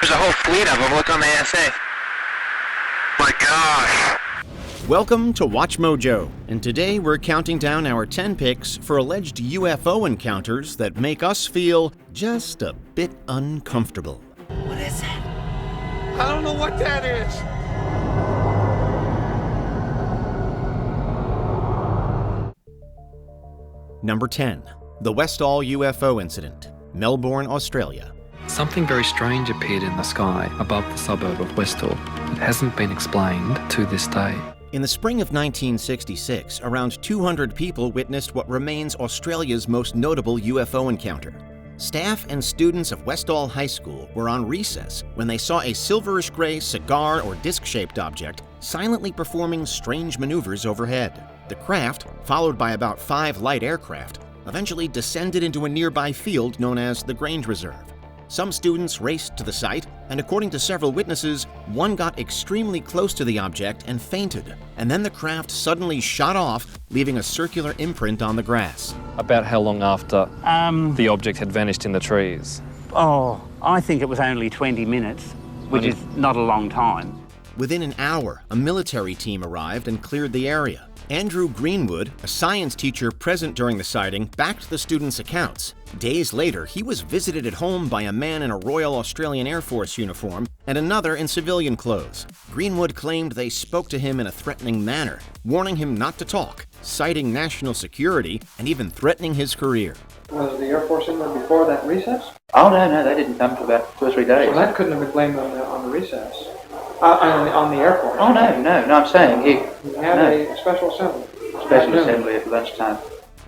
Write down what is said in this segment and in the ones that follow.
There's a whole fleet of them. Look on the ASA. My gosh. Welcome to Watch Mojo, and today we're counting down our 10 picks for alleged UFO encounters that make us feel just a bit uncomfortable. What is it? I don't know what that is. Number 10. The Westall UFO Incident, Melbourne, Australia. Something very strange appeared in the sky above the suburb of Westall. It hasn't been explained to this day. In the spring of 1966, around 200 people witnessed what remains Australia's most notable UFO encounter. Staff and students of Westall High School were on recess when they saw a silverish-gray cigar or disc-shaped object silently performing strange maneuvers overhead. The craft, followed by about 5 light aircraft, eventually descended into a nearby field known as the Grange Reserve. Some students raced to the site, and according to several witnesses, one got extremely close to the object and fainted, and then the craft suddenly shot off, leaving a circular imprint on the grass. About how long after the object had vanished in the trees? Oh, I think it was only 20 minutes, which is not a long time. Within an hour, a military team arrived and cleared the area. Andrew Greenwood, a science teacher present during the sighting, backed the students' accounts. Days later, he was visited at home by a man in a Royal Australian Air Force uniform and another in civilian clothes. Greenwood claimed they spoke to him in a threatening manner, warning him not to talk, citing national security, and even threatening his career. Was the Air Force in there before that recess? Oh, no, they didn't come for about 2 or 3 days. So that couldn't have been blamed on the recess. On the Air Force. Oh, no, I'm saying he had a special assembly. Special assembly at lunchtime.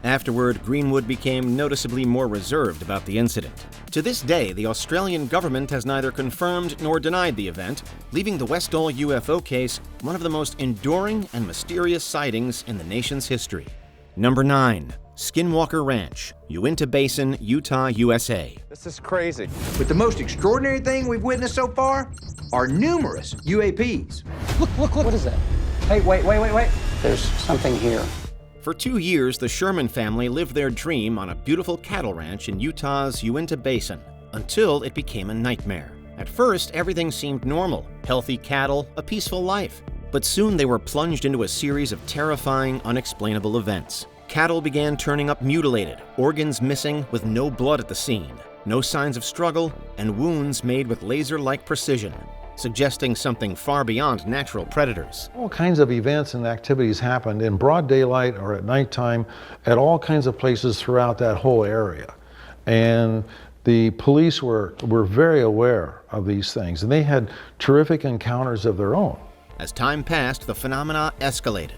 Afterward, Greenwood became noticeably more reserved about the incident. To this day, the Australian government has neither confirmed nor denied the event, leaving the Westall UFO case one of the most enduring and mysterious sightings in the nation's history. Number 9. Skinwalker Ranch, Uinta Basin, Utah, USA. This is crazy. But the most extraordinary thing we've witnessed so far are numerous UAPs. Look, what is that? Hey, wait. There's something here. For 2 years, the Sherman family lived their dream on a beautiful cattle ranch in Utah's Uinta Basin, until it became a nightmare. At first, everything seemed normal, healthy cattle, a peaceful life. But soon they were plunged into a series of terrifying, unexplainable events. Cattle began turning up mutilated, organs missing with no blood at the scene, no signs of struggle, and wounds made with laser-like precision, suggesting something far beyond natural predators. All kinds of events and activities happened in broad daylight or at nighttime at all kinds of places throughout that whole area. And the police were very aware of these things, and they had terrific encounters of their own. As time passed, the phenomena escalated.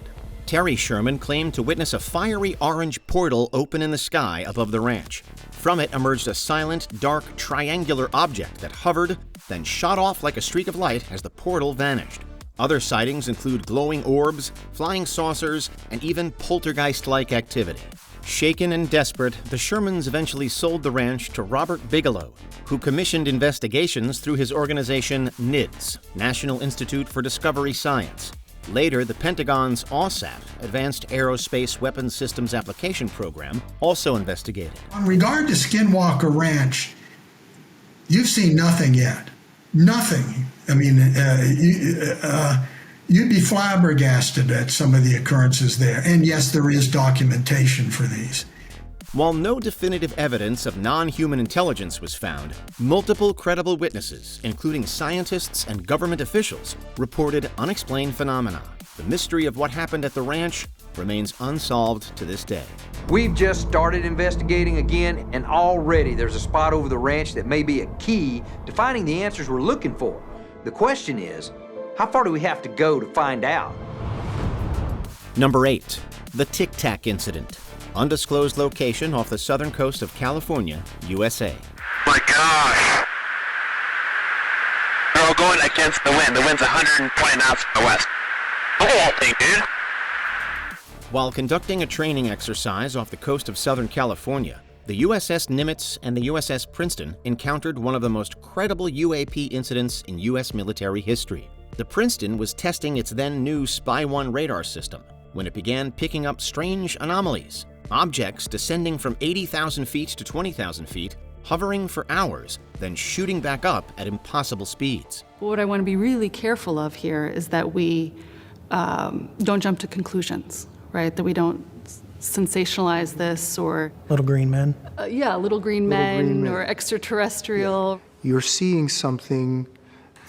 Terry Sherman claimed to witness a fiery orange portal open in the sky above the ranch. From it emerged a silent, dark, triangular object that hovered, then shot off like a streak of light as the portal vanished. Other sightings include glowing orbs, flying saucers, and even poltergeist-like activity. Shaken and desperate, the Shermans eventually sold the ranch to Robert Bigelow, who commissioned investigations through his organization NIDS, National Institute for Discovery Science. Later, the Pentagon's AWSAP, Advanced Aerospace Weapons Systems Application Program, also investigated. In regard to Skinwalker Ranch, you've seen nothing yet. Nothing. I mean, you'd be flabbergasted at some of the occurrences there. And yes, there is documentation for these. While no definitive evidence of non-human intelligence was found, multiple credible witnesses, including scientists and government officials, reported unexplained phenomena. The mystery of what happened at the ranch remains unsolved to this day. We've just started investigating again, and already there's a spot over the ranch that may be a key to finding the answers we're looking for. The question is, how far do we have to go to find out? Number 8. The Tic Tac Incident. Undisclosed location off the southern coast of California, USA. My gosh. They're all going against the wind. The wind's 120 knots from the west. Look at that thing, dude. While conducting a training exercise off the coast of Southern California, the USS Nimitz and the USS Princeton encountered one of the most credible UAP incidents in U.S. military history. The Princeton was testing its then new Spy 1 radar system when it began picking up strange anomalies, objects descending from 80,000 feet to 20,000 feet, hovering for hours, then shooting back up at impossible speeds. What I want to be really careful of here is that we don't jump to conclusions, right? That we don't sensationalize this or... Little green men. Little green men or extraterrestrial. Yeah. You're seeing something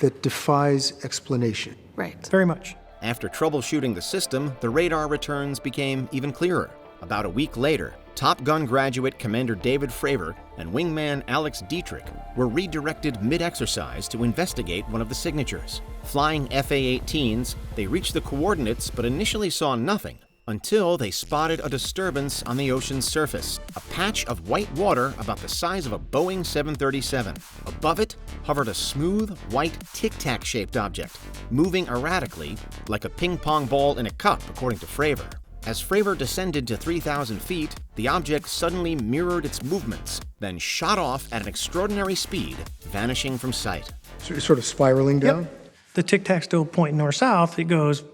that defies explanation. Right. Very much. After troubleshooting the system, the radar returns became even clearer. About a week later, Top Gun graduate Commander David Fravor and wingman Alex Dietrich were redirected mid-exercise to investigate one of the signatures. Flying FA-18s, they reached the coordinates but initially saw nothing until they spotted a disturbance on the ocean's surface, a patch of white water about the size of a Boeing 737. Above it hovered a smooth, white Tic Tac shaped object, moving erratically like a ping pong ball in a cup, according to Fravor. As Fravor descended to 3,000 feet, the object suddenly mirrored its movements, then shot off at an extraordinary speed, vanishing from sight. So it's sort of spiraling down? Yep. The Tic Tac's still pointing north-south. It goes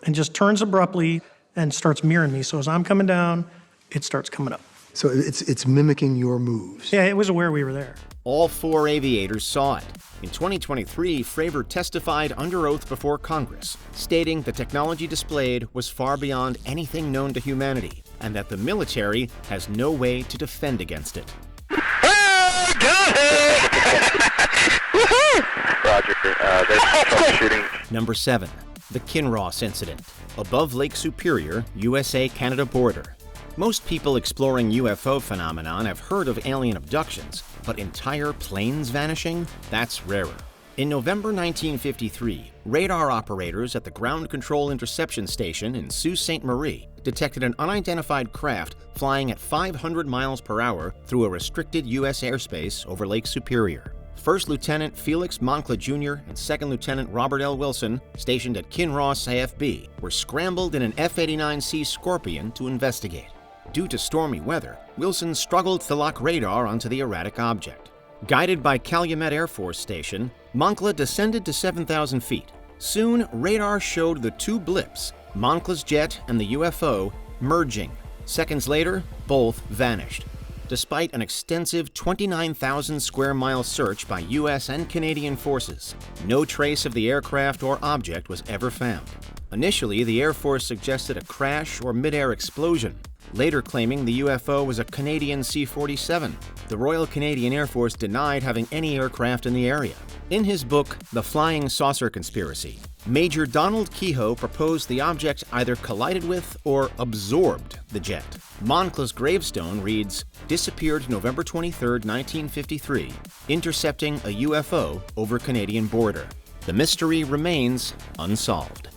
and just turns abruptly and starts mirroring me. So as I'm coming down, it starts coming up. So it's mimicking your moves. Yeah, it was aware we were there. All 4 aviators saw it. In 2023, Fravor testified under oath before Congress, stating the technology displayed was far beyond anything known to humanity, and that the military has no way to defend against it. Roger, there's troubleshooting. Number 7. The Kinross Incident, above Lake Superior, USA-Canada border. Most people exploring UFO phenomenon have heard of alien abductions, but entire planes vanishing? That's rarer. In November 1953, radar operators at the Ground Control Interception Station in Sault Ste. Marie detected an unidentified craft flying at 500 miles per hour through a restricted U.S. airspace over Lake Superior. First Lieutenant Felix Moncla Jr. and Second Lieutenant Robert L. Wilson, stationed at Kinross AFB, were scrambled in an F-89C Scorpion to investigate. Due to stormy weather, Wilson struggled to lock radar onto the erratic object. Guided by Calumet Air Force Station, Moncla descended to 7,000 feet. Soon, radar showed the 2 blips, Moncla's jet and the UFO, merging. Seconds later, both vanished. Despite an extensive 29,000 square mile search by U.S. and Canadian forces, no trace of the aircraft or object was ever found. Initially, the Air Force suggested a crash or mid-air explosion, later claiming the UFO was a Canadian C-47. The Royal Canadian Air Force denied having any aircraft in the area. In his book, The Flying Saucer Conspiracy, Major Donald Kehoe proposed the object either collided with or absorbed the jet. Moncla's gravestone reads, "Disappeared November 23, 1953, intercepting a UFO over Canadian border." The mystery remains unsolved.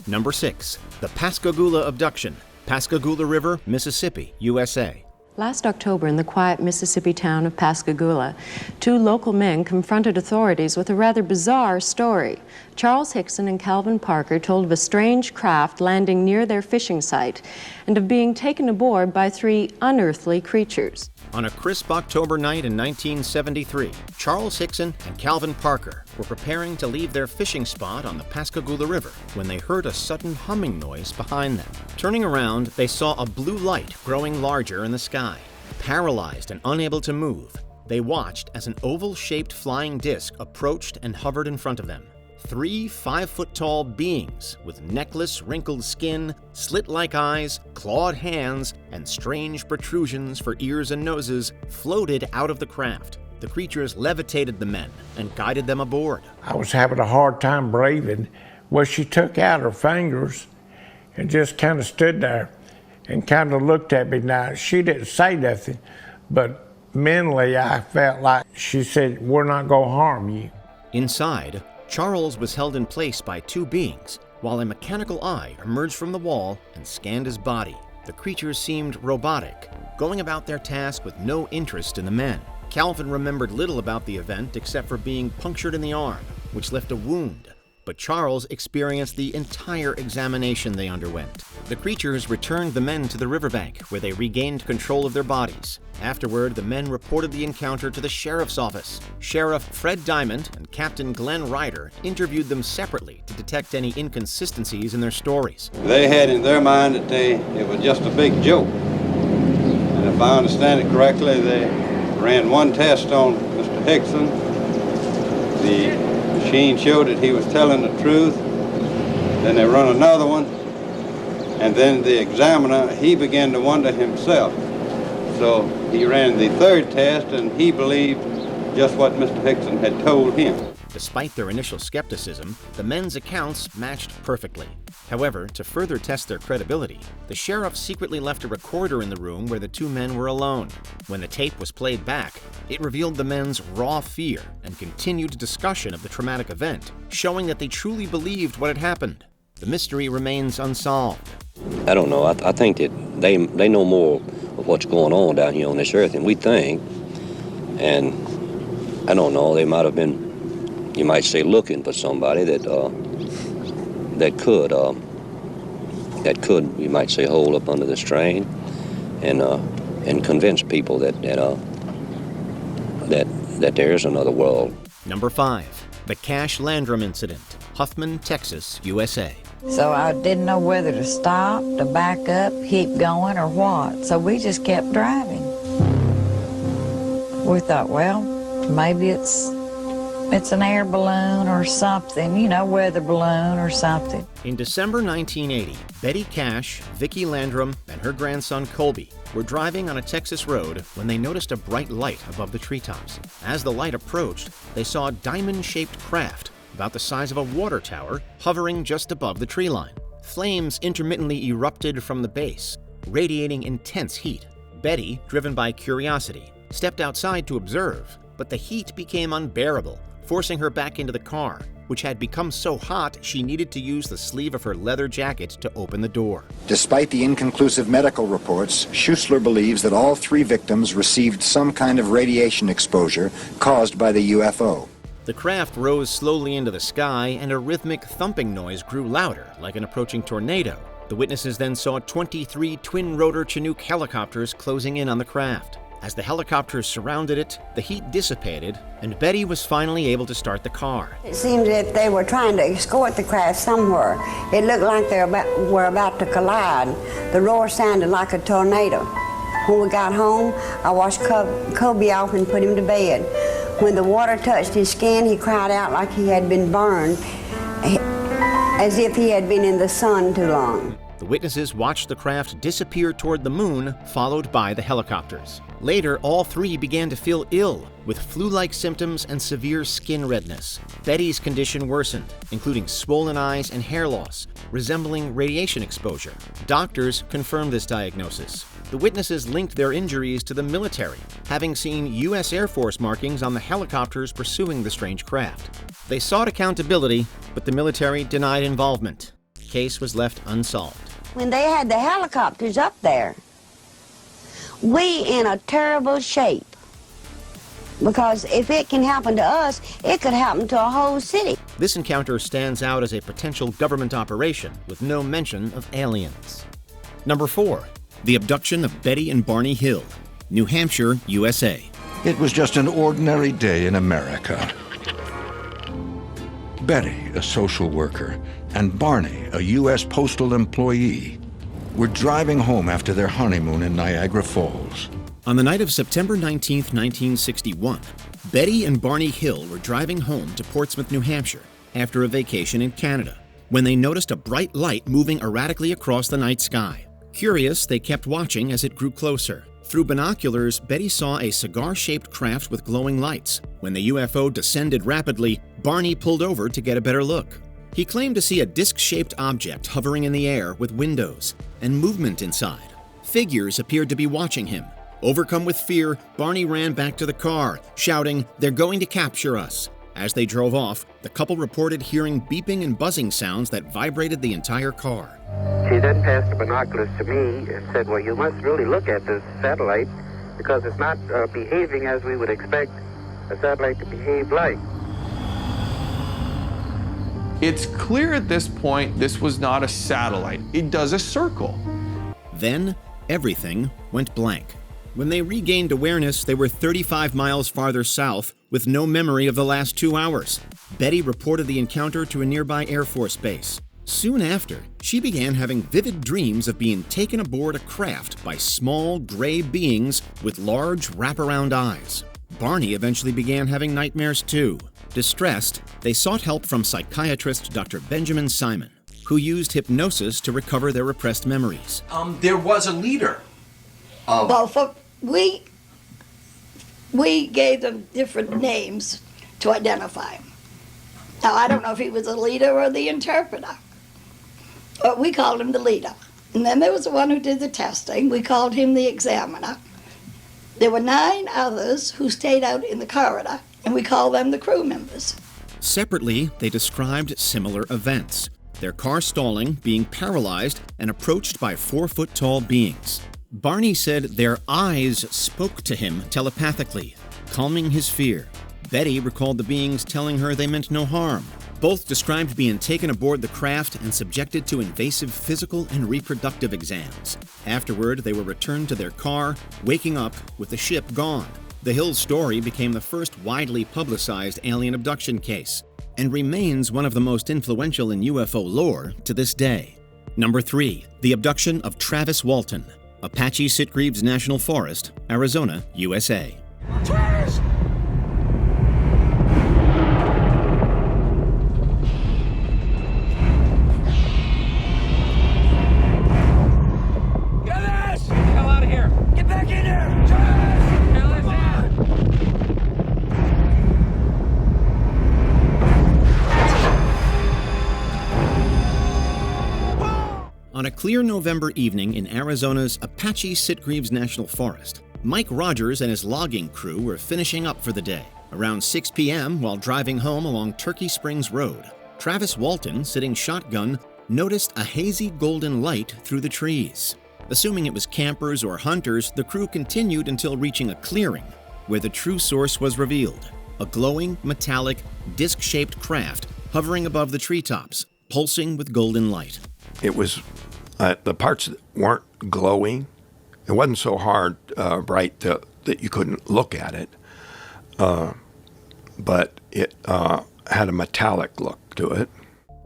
Number 6. The Pascagoula Abduction, Pascagoula River, Mississippi, USA. Last October, in the quiet Mississippi town of Pascagoula, 2 local men confronted authorities with a rather bizarre story. Charles Hickson and Calvin Parker told of a strange craft landing near their fishing site and of being taken aboard by 3 unearthly creatures. On a crisp October night in 1973, Charles Hickson and Calvin Parker were preparing to leave their fishing spot on the Pascagoula River when they heard a sudden humming noise behind them. Turning around, they saw a blue light growing larger in the sky. Paralyzed and unable to move, they watched as an oval-shaped flying disc approached and hovered in front of them. 3 5-foot-tall beings with necklace, wrinkled skin, slit-like eyes, clawed hands, and strange protrusions for ears and noses floated out of the craft. The creatures levitated the men and guided them aboard. I was having a hard time breathing. Well, she took out her fingers and just kind of stood there and kind of looked at me. Now, she didn't say nothing, but mentally I felt like she said, "We're not going to harm you." Inside, Charles was held in place by 2 beings, while a mechanical eye emerged from the wall and scanned his body. The creatures seemed robotic, going about their task with no interest in the men. Calvin remembered little about the event except for being punctured in the arm, which left a wound. But Charles experienced the entire examination they underwent. The creatures returned the men to the riverbank, where they regained control of their bodies. Afterward, the men reported the encounter to the sheriff's office. Sheriff Fred Diamond and Captain Glenn Ryder interviewed them separately to detect any inconsistencies in their stories. They had in their mind that it was just a big joke. And if I understand it correctly, they ran one test on Mr. Hickson. The machine showed that he was telling the truth. Then they run another one. And then the examiner, he began to wonder himself. So he ran the third test, and he believed just what Mr. Hickson had told him. Despite their initial skepticism, the men's accounts matched perfectly. However, to further test their credibility, the sheriff secretly left a recorder in the room where the two men were alone. When the tape was played back, it revealed the men's raw fear and continued discussion of the traumatic event, showing that they truly believed what had happened. The mystery remains unsolved. I don't know. I think that they know more of what's going on down here on this earth than we think. And I don't know, they might have been, you might say, looking for somebody that could, you might say, hold up under the strain and convince people that there is another world. Number 5, the Cash Landrum Incident, Huffman, Texas, USA. So I didn't know whether to stop, to back up, keep going, or what. So we just kept driving. We thought, well, maybe it's an air balloon or something, you know, weather balloon or something. In December 1980, Betty Cash, Vicki Landrum, and her grandson Colby were driving on a Texas road when they noticed a bright light above the treetops. As the light approached, they saw a diamond-shaped craft about the size of a water tower hovering just above the tree line. Flames intermittently erupted from the base, radiating intense heat. Betty, driven by curiosity, stepped outside to observe, but the heat became unbearable, forcing her back into the car, which had become so hot she needed to use the sleeve of her leather jacket to open the door. Despite the inconclusive medical reports, Schuessler believes that all 3 victims received some kind of radiation exposure caused by the UFO. The craft rose slowly into the sky, and a rhythmic thumping noise grew louder, like an approaching tornado. The witnesses then saw 23 twin-rotor Chinook helicopters closing in on the craft. As the helicopters surrounded it, the heat dissipated, and Betty was finally able to start the car. It seemed as if they were trying to escort the craft somewhere. It looked like they were about to collide. The roar sounded like a tornado. When we got home, I washed Kobe off and put him to bed. When the water touched his skin, he cried out like he had been burned, as if he had been in the sun too long. The witnesses watched the craft disappear toward the moon, followed by the helicopters. Later, all 3 began to feel ill, with flu-like symptoms and severe skin redness. Betty's condition worsened, including swollen eyes and hair loss, resembling radiation exposure. Doctors confirmed this diagnosis. The witnesses linked their injuries to the military, having seen U.S. Air Force markings on the helicopters pursuing the strange craft. They sought accountability, but the military denied involvement. The case was left unsolved. When they had the helicopters up there, we in a terrible shape. Because if it can happen to us, it could happen to a whole city. This encounter stands out as a potential government operation with no mention of aliens. Number 4, the abduction of Betty and Barney Hill, New Hampshire, USA. It was just an ordinary day in America. Betty, a social worker, and Barney, a U.S. postal employee, were driving home after their honeymoon in Niagara Falls. On the night of September 19, 1961, Betty and Barney Hill were driving home to Portsmouth, New Hampshire, after a vacation in Canada, when they noticed a bright light moving erratically across the night sky. Curious, they kept watching as it grew closer. Through binoculars, Betty saw a cigar-shaped craft with glowing lights. When the UFO descended rapidly, Barney pulled over to get a better look. He claimed to see a disc-shaped object hovering in the air with windows and movement inside. Figures appeared to be watching him. Overcome with fear, Barney ran back to the car, shouting, "They're going to capture us." As they drove off, the couple reported hearing beeping and buzzing sounds that vibrated the entire car. She then passed the binoculars to me and said, "Well, you must really look at this satellite because it's not behaving as we would expect a satellite to behave like." It's clear at this point this was not a satellite. It does a circle. Then, everything went blank. When they regained awareness, they were 35 miles farther south with no memory of the last 2 hours. Betty reported the encounter to a nearby Air Force base. Soon after, she began having vivid dreams of being taken aboard a craft by small gray beings with large wraparound eyes. Barney eventually began having nightmares too. Distressed, they sought help from psychiatrist Dr. Benjamin Simon, who used hypnosis to recover their repressed memories. There was a leader. Well, we gave them different names to identify him. Now, I don't know if he was the leader or the interpreter, but we called him the leader. And then there was the one who did the testing. We called him the examiner. There were 9 others who stayed out in the corridor, and we called them the crew members. Separately, they described similar events. Their car stalling, being paralyzed, and approached by 4-foot-tall beings. Barney said their eyes spoke to him telepathically, calming his fear. Betty recalled the beings telling her they meant no harm. Both described being taken aboard the craft and subjected to invasive physical and reproductive exams. Afterward, they were returned to their car, waking up with the ship gone. The Hills story became the first widely publicized alien abduction case and remains one of the most influential in UFO lore to this day. Number 3, the abduction of Travis Walton, Apache Sitgreaves National Forest, Arizona, USA. Travis! On a clear November evening in Arizona's Apache Sitgreaves National Forest, Mike Rogers and his logging crew were finishing up for the day. Around 6 p.m., while driving home along Turkey Springs Road, Travis Walton, sitting shotgun, noticed a hazy golden light through the trees. Assuming it was campers or hunters, the crew continued until reaching a clearing, where the true source was revealed: a glowing, metallic, disc-shaped craft hovering above the treetops, pulsing with golden light. It was the parts that weren't glowing. It wasn't so hard, bright that you couldn't look at it, but it had a metallic look to it.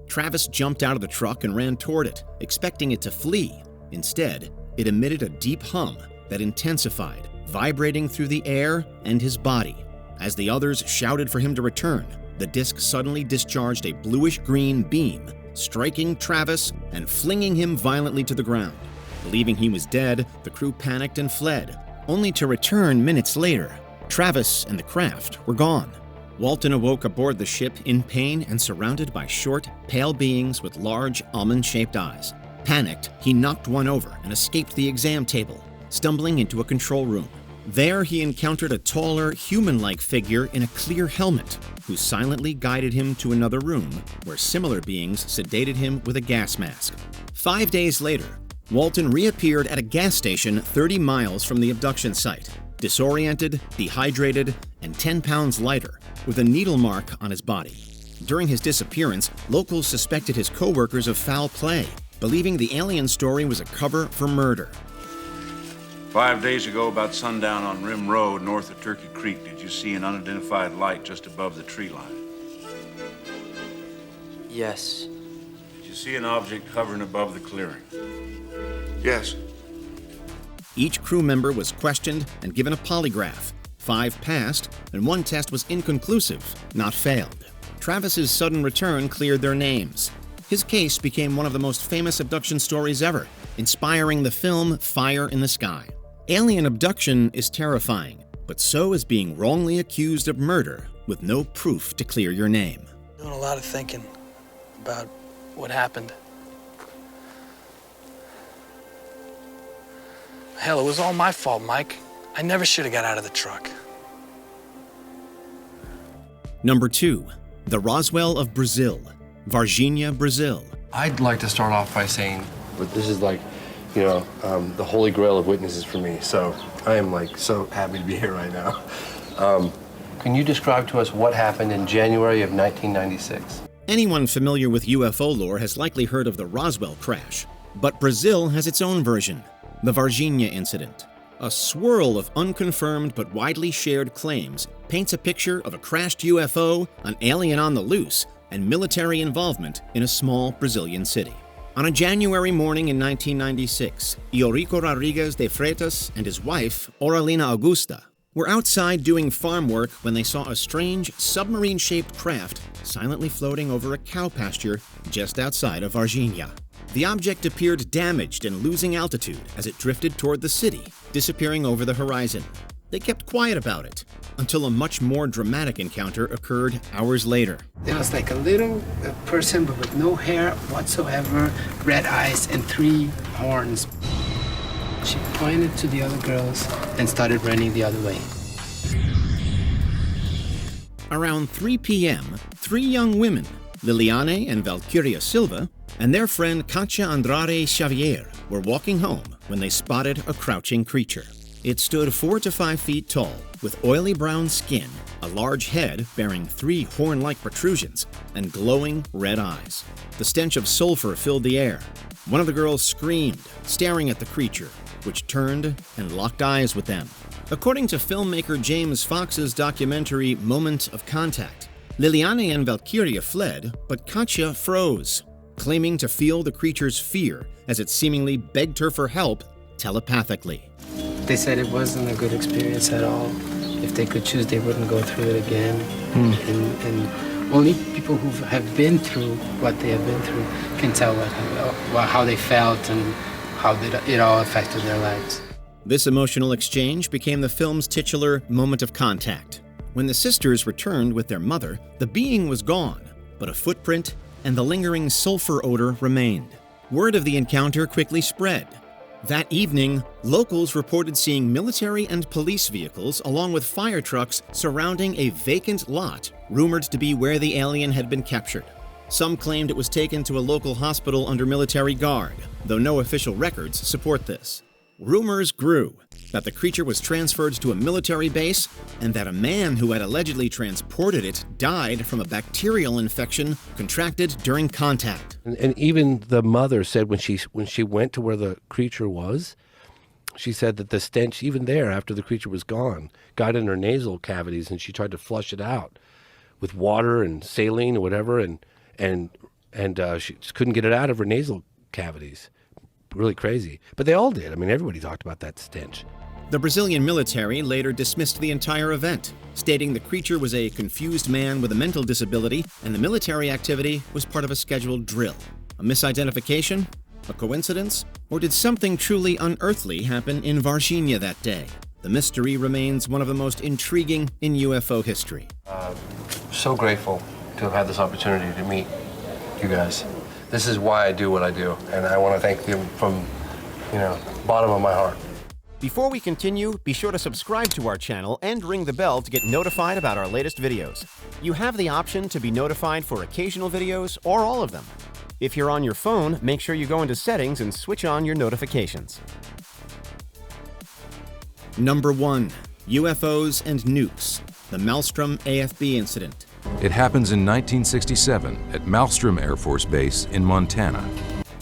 Travis jumped out of the truck and ran toward it, expecting it to flee. Instead, it emitted a deep hum that intensified, vibrating through the air and his body. As the others shouted for him to return, the disc suddenly discharged a bluish-green beam, striking Travis and flinging him violently to the ground. Believing he was dead, the crew panicked and fled, only to return minutes later. Travis and the craft were gone. Walton awoke aboard the ship in pain and surrounded by short, pale beings with large, almond-shaped eyes. Panicked, he knocked one over and escaped the exam table, stumbling into a control room. There, he encountered a taller, human-like figure in a clear helmet, who silently guided him to another room, where similar beings sedated him with a gas mask. 5 days later, Walton reappeared at a gas station 30 miles from the abduction site, disoriented, dehydrated, and 10 pounds lighter, with a needle mark on his body. During his disappearance, locals suspected his co-workers of foul play, believing the alien story was a cover for murder. 5 days ago, about sundown on Rim Road, north of Turkey Creek, did you see an unidentified light just above the tree line? Yes. Did you see an object hovering above the clearing? Yes. Each crew member was questioned and given a polygraph. 5 passed, and 1 test was inconclusive, not failed. Travis's sudden return cleared their names. His case became one of the most famous abduction stories ever, inspiring the film Fire in the Sky. Alien abduction is terrifying, but so is being wrongly accused of murder with no proof to clear your name. Doing a lot of thinking about what happened. Hell, it was all my fault, Mike. I never should have got out of the truck. Number 2, the Roswell of Brazil, Varginha, Brazil. I'd like to start off by saying, but this is like, you know, the holy grail of witnesses for me. So I am like so happy to be here right now. Can you describe to us what happened in January of 1996? Anyone familiar with UFO lore has likely heard of the Roswell crash, but Brazil has its own version, the Varginha Incident. A swirl of unconfirmed but widely shared claims paints a picture of a crashed UFO, an alien on the loose, and military involvement in a small Brazilian city. On a January morning in 1996, Eurico Rodrigues de Freitas and his wife, Aurelina Augusta, were outside doing farm work when they saw a strange submarine-shaped craft silently floating over a cow pasture just outside of Varginha. The object appeared damaged and losing altitude as it drifted toward the city, disappearing over the horizon. They kept quiet about it until a much more dramatic encounter occurred hours later. There was like a little person but with no hair whatsoever, red eyes and 3 horns. She pointed to the other girls and started running the other way. Around 3 p.m., 3 young women, Liliane and Valkyria Silva, and their friend Katia Andrade Xavier were walking home when they spotted a crouching creature. It stood 4 to 5 feet tall, with oily brown skin, a large head bearing 3 horn-like protrusions, and glowing red eyes. The stench of sulfur filled the air. One of the girls screamed, staring at the creature, which turned and locked eyes with them. According to filmmaker James Fox's documentary Moment of Contact, Liliane and Valkyria fled, but Katia froze, claiming to feel the creature's fear as it seemingly begged her for help telepathically. They said it wasn't a good experience at all. If they could choose, they wouldn't go through it again. And only people who have been through what they have been through can tell how they felt and how it all affected their lives. This emotional exchange became the film's titular Moment of Contact. When the sisters returned with their mother, the being was gone, but a footprint and the lingering sulfur odor remained. Word of the encounter quickly spread. That evening, locals reported seeing military and police vehicles along with fire trucks surrounding a vacant lot rumored to be where the alien had been captured. Some claimed it was taken to a local hospital under military guard, though no official records support this. Rumors grew that the creature was transferred to a military base and that a man who had allegedly transported it died from a bacterial infection contracted during contact. And even the mother said when she went to where the creature was, she said that the stench, even there after the creature was gone, got in her nasal cavities and she tried to flush it out with water and saline or whatever, and she just couldn't get it out of her nasal cavities. Really crazy. But they all did. I mean, everybody talked about that stench. The Brazilian military later dismissed the entire event, stating the creature was a confused man with a mental disability and the military activity was part of a scheduled drill. A misidentification? A coincidence? Or did something truly unearthly happen in Varginha that day? The mystery remains one of the most intriguing in UFO history. So grateful to have had this opportunity to meet you guys. This is why I do what I do, and I want to thank you from, bottom of my heart. Before we continue, be sure to subscribe to our channel and ring the bell to get notified about our latest videos. You have the option to be notified for occasional videos or all of them. If you're on your phone, make sure you go into Settings and switch on your notifications. Number 1. UFOs and Nukes, the Maelstrom AFB incident. It happens in 1967 at Maelstrom Air Force Base in Montana.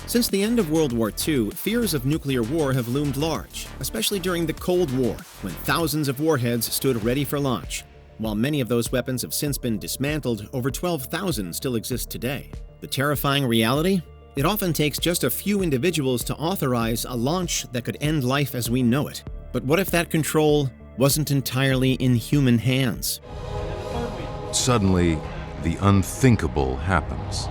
Since the end of World War II, fears of nuclear war have loomed large, especially during the Cold War, when thousands of warheads stood ready for launch. While many of those weapons have since been dismantled, over 12,000 still exist today. The terrifying reality? It often takes just a few individuals to authorize a launch that could end life as we know it. But what if that control wasn't entirely in human hands? Suddenly, the unthinkable happens.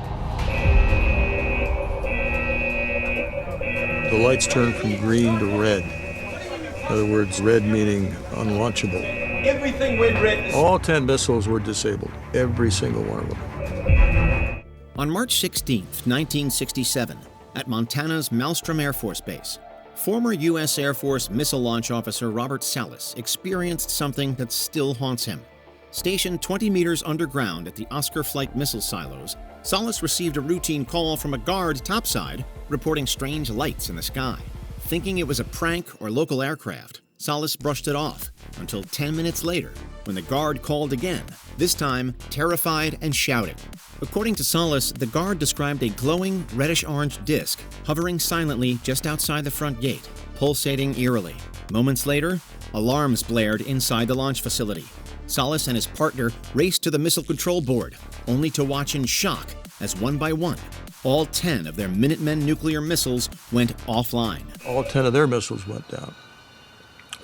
The lights turn from green to red. In other words, red meaning unlaunchable. Everything went red. All 10 missiles were disabled, every single one of them. On March 16, 1967, at Montana's Maelstrom Air Force Base, former U.S. Air Force missile launch officer Robert Salas experienced something that still haunts him. Stationed 20 meters underground at the Oscar Flight missile silos, Salas received a routine call from a guard topside reporting strange lights in the sky. Thinking it was a prank or local aircraft, Salas brushed it off until 10 minutes later when the guard called again, this time terrified and shouting. According to Salas, the guard described a glowing reddish-orange disc hovering silently just outside the front gate, pulsating eerily. Moments later, alarms blared inside the launch facility. Salas and his partner raced to the missile control board, only to watch in shock as one by one, all 10 of their Minutemen nuclear missiles went offline. All 10 of their missiles went down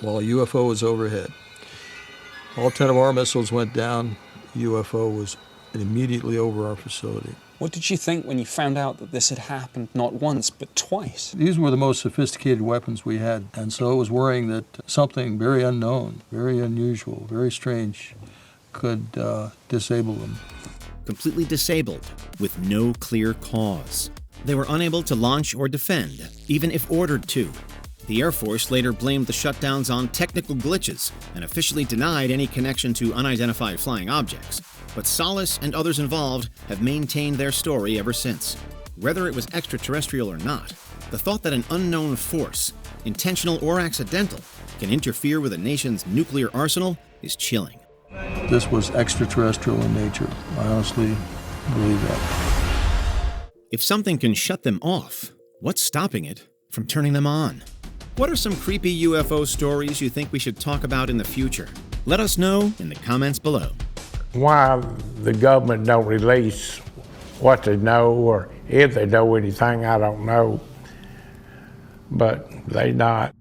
while a UFO was overhead. All 10 of our missiles went down. The UFO was immediately over our facility. What did you think when you found out that this had happened not once, but twice? These were the most sophisticated weapons we had, and so it was worrying that something very unknown, very unusual, very strange could disable them. Completely disabled, with no clear cause. They were unable to launch or defend, even if ordered to. The Air Force later blamed the shutdowns on technical glitches and officially denied any connection to unidentified flying objects. But Salas and others involved have maintained their story ever since. Whether it was extraterrestrial or not, the thought that an unknown force, intentional or accidental, can interfere with a nation's nuclear arsenal is chilling. This was extraterrestrial in nature. I honestly believe that. If something can shut them off, what's stopping it from turning them on? What are some creepy UFO stories you think we should talk about in the future? Let us know in the comments below. Why the government don't release what they know, or if they know anything, I don't know. But they not.